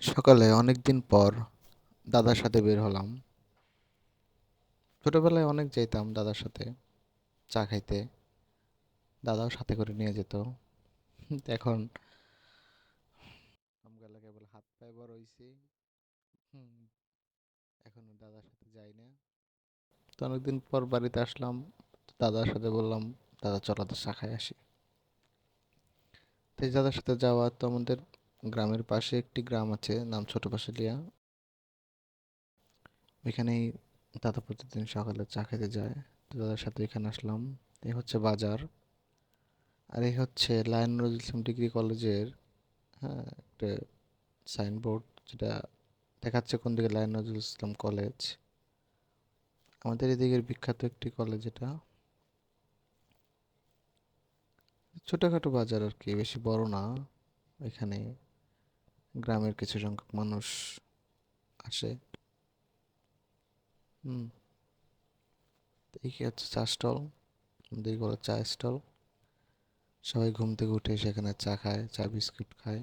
সকালে অনেকদিন পর দাদার সাথে বের হলাম। ছোটবেলায় অনেক যেতাম দাদার সাথে চা খাইতে। দাদাও সাথে করে নিয়ে যেত। এখন আমগুলা কেবল হাত পায়ে বড় হইছি। হুম, এখন আর দাদার সাথে যাই না। তো অনেকদিন পর বাড়িতে আসলাম। দাদার সাথে বললাম, দাদা চল তো চা খাই আসি। তো এই দাদার সাথে যাওয়া তো আমাদের গ্রামের পাশে একটি গ্রাম আছে, নাম ছোট পাশালিয়া। ওইখানেই দাদা প্রতিদিন সকালে চা খেতে যায়। তো দাদার সাথে এখানে আসলাম। এই হচ্ছে বাজার। আর এই হচ্ছে লায়ন নজরুল ইসলাম ডিগ্রি কলেজের, হ্যাঁ, একটা সাইনবোর্ড, যেটা দেখাচ্ছে কোন দিকে লায়ন নজরুল ইসলাম কলেজ। আমাদের এদিকের বিখ্যাত একটি কলেজ এটা। ছোটখাটো বাজার আর কি, বেশি বড় না। এখানে গ্রামের কিছু সংখ্যক মানুষ আসে। হুম। তো এই কি হচ্ছে চা স্টল, আমাদের বলে চা স্টল। সবাই ঘুম থেকে উঠে সেখানে চা খায়, চা বিস্কুট খায়।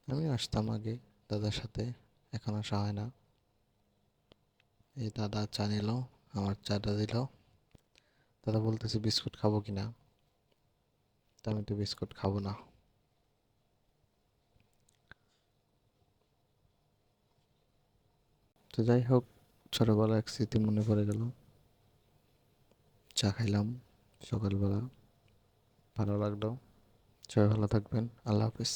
আমিও আসতাম আগে দাদার সাথে, এখন আসা হয় না। এই দাদা চা নিল, আমার চাটা দিল। দাদা বলতেছে বিস্কুট খাবো কিনা, তা আমি তো বিস্কুট খাবো না। তো যাই হোক, ছোটবেলা এক স্মৃতি মনে পড়ে গেল। চা খাইলাম সকালবেলা, ভালো লাগলো। সবাই ভালো থাকবেন, আল্লাহ হাফেজ।